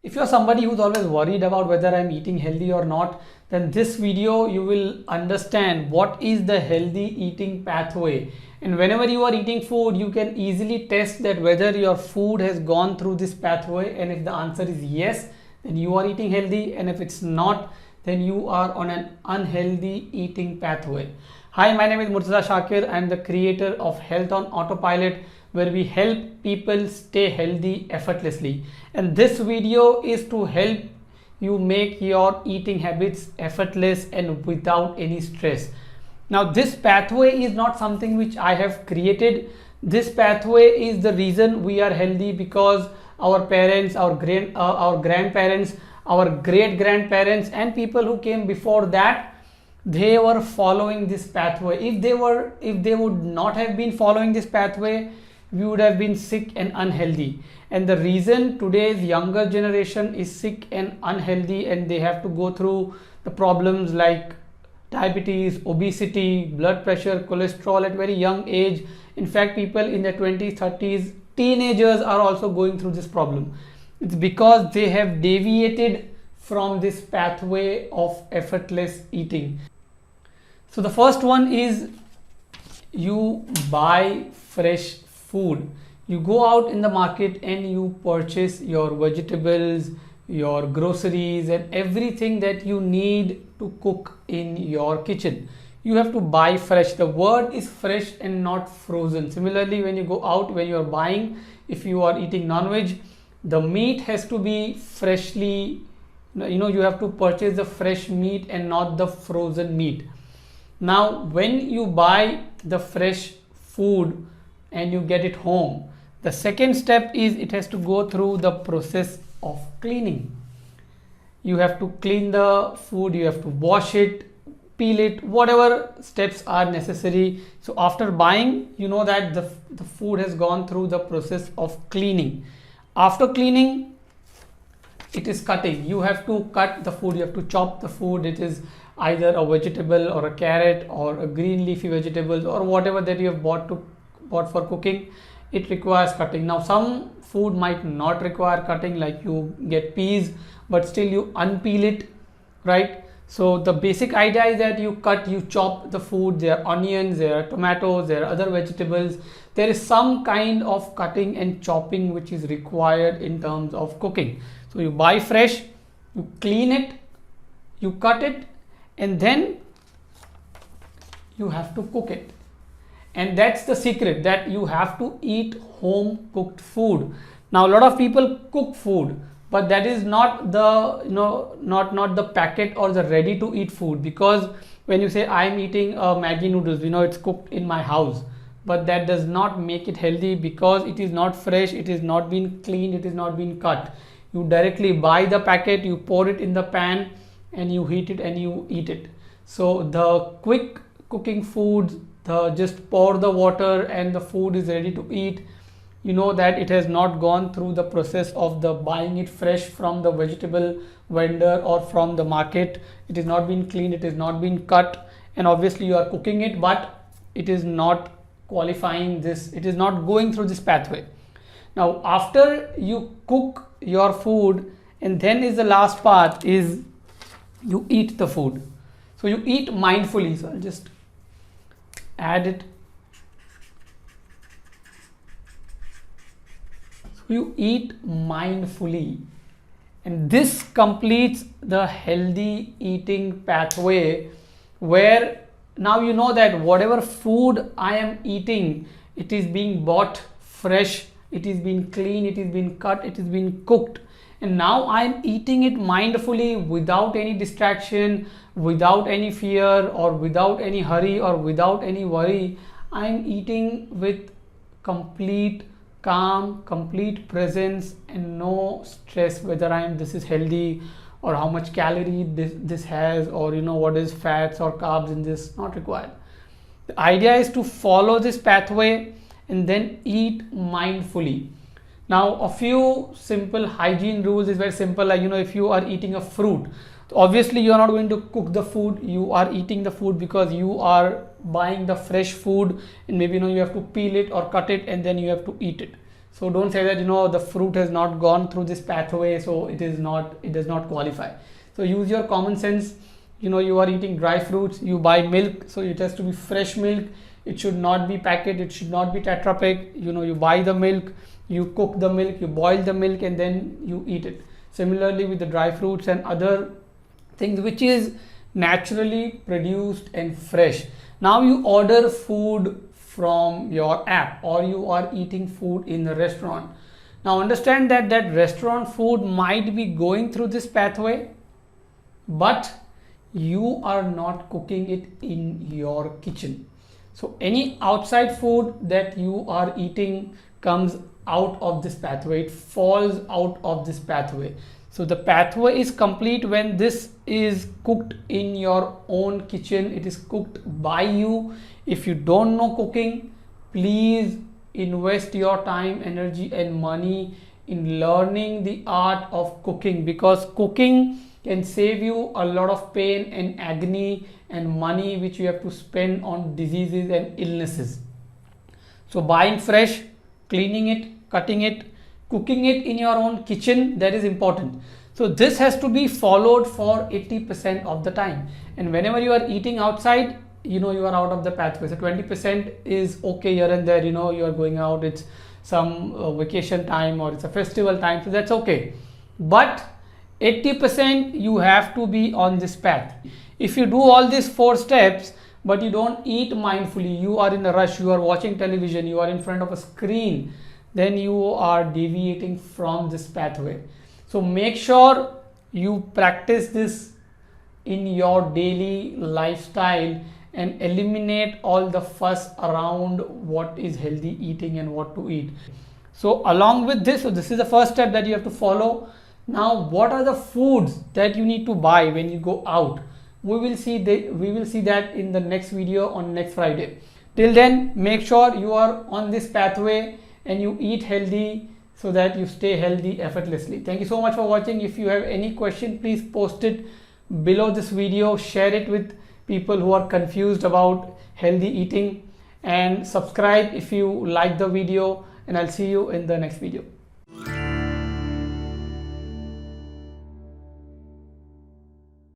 If you're somebody who's always worried about whether I'm eating healthy or not, then this video you will understand what is the healthy eating pathway. And whenever you are eating food, you can easily test that whether your food has gone through this pathway, and if the answer is yes, then you are eating healthy, and if it's not, then you are on an unhealthy eating pathway. Hi, my name is Murtaza Shakir. I am the creator of Health on Autopilot, where we help people stay healthy effortlessly. And this video is to help you make your eating habits effortless and without any stress. Now, this pathway is not something which I have created. This pathway is the reason we are healthy, because our parents, our grandparents, our great grandparents, and people who came before that, they were following this pathway. If they would not have been following this pathway, we would have been sick and unhealthy. And the reason today's younger generation is sick and unhealthy, and they have to go through the problems like diabetes, obesity, blood pressure, cholesterol at very young age. In fact, people in their 20s, 30s, teenagers are also going through this problem. It's because they have deviated from this pathway of effortless eating. So the first one is you buy fresh food. You go out in the market and you purchase your vegetables, your groceries, and everything that you need to cook in your kitchen. You have to buy fresh. The word is fresh and not frozen. Similarly, when you go out, when you are buying, if you are eating non-veg, the meat has to be freshly, you have to purchase the fresh meat and not the frozen meat. Now, when you buy the fresh food and you get it home, the second step is it has to go through the process of cleaning. You have to clean the food, you have to wash it, peel it, whatever steps are necessary. So after buying, you know that the food has gone through the process of cleaning. After cleaning, it is cutting. You have to cut the food, you have to chop the food. It is either a vegetable or a carrot or a green leafy vegetables or whatever that you have bought for cooking. It requires cutting. Now, some food might not require cutting, like you get peas, but still you unpeel it, right? So the basic idea is that you chop the food. There are onions, there are tomatoes, there are other vegetables. There is some kind of cutting and chopping which is required in terms of cooking. So you buy fresh, you clean it, you cut it, and then you have to cook it. And that's the secret, that you have to eat home cooked food. Now, a lot of people cook food, but that is not the not the packet or the ready to eat food. Because when you say I'm eating Maggi noodles, it's cooked in my house, but that does not make it healthy, because it is not fresh, it is not been cleaned, it is not been cut. You directly buy the packet, you pour it in the pan, and you heat it and you eat it. So the quick cooking foods, just pour the water and the food is ready to eat, you know that it has not gone through the process of the buying it fresh from the vegetable vendor or from the market. It is not been cleaned, it is not been cut, and obviously you are cooking it, but it is not qualifying this, it is not going through this pathway. Now, after you cook your food, and then is the last part, is you eat the food. So you eat mindfully. So I'll just add it. So you eat mindfully, and this completes the healthy eating pathway, where now you know that whatever food I am eating, it is being bought fresh, it is being clean, it is being cut, it is being cooked, and now I am eating it mindfully, without any distraction, without any fear, or without any hurry, or without any worry. I am eating with complete calm, complete presence, and no stress whether this is healthy, or how much calorie this has, or what is fats or carbs in this. Not required. The idea is to follow this pathway and then eat mindfully. Now, a few simple hygiene rules is very simple. Like, if you are eating a fruit, obviously you are not going to cook the food. You are eating the food because you are buying the fresh food, and maybe you have to peel it or cut it, and then you have to eat it. So don't say that the fruit has not gone through this pathway, so it does not qualify. So use your common sense. You are eating dry fruits, you buy milk, so it has to be fresh milk. It should not be packet, it should not be Tetra Pak. You buy the milk, you cook the milk, you boil the milk, and then you eat it. Similarly with the dry fruits and other things which is naturally produced and fresh. Now you order food from your app, or you are eating food in the restaurant. Now understand that restaurant food might be going through this pathway, but you are not cooking it in your kitchen. So any outside food that you are eating comes out of this pathway, it falls out of this pathway. So the pathway is complete when this is cooked in your own kitchen, it is cooked by you. If you don't know cooking, please invest your time, energy and money in learning the art of cooking, because cooking can save you a lot of pain and agony and money which you have to spend on diseases and illnesses. So buying fresh, cleaning it, cutting it, cooking it in your own kitchen, that is important. So this has to be followed for 80% of the time, and whenever you are eating outside, you are out of the pathway. So 20% is okay here and there, you are going out, it's some vacation time or it's a festival time, so that's okay. But 80% you have to be on this path. If you do all these 4 steps but you don't eat mindfully, you are in a rush, you are watching television, you are in front of a screen, then you are deviating from this pathway. So make sure you practice this in your daily lifestyle and eliminate all the fuss around what is healthy eating and what to eat. So along with this, so this is the first step that you have to follow. Now what are the foods that you need to buy when you go out? We will see that in the next video on next Friday. Till then, make sure you are on this pathway and you eat healthy so that you stay healthy effortlessly. Thank you so much for watching. If you have any question, please post it below this video. Share it with people who are confused about healthy eating, and subscribe if you like the video, and I'll see you in the next video.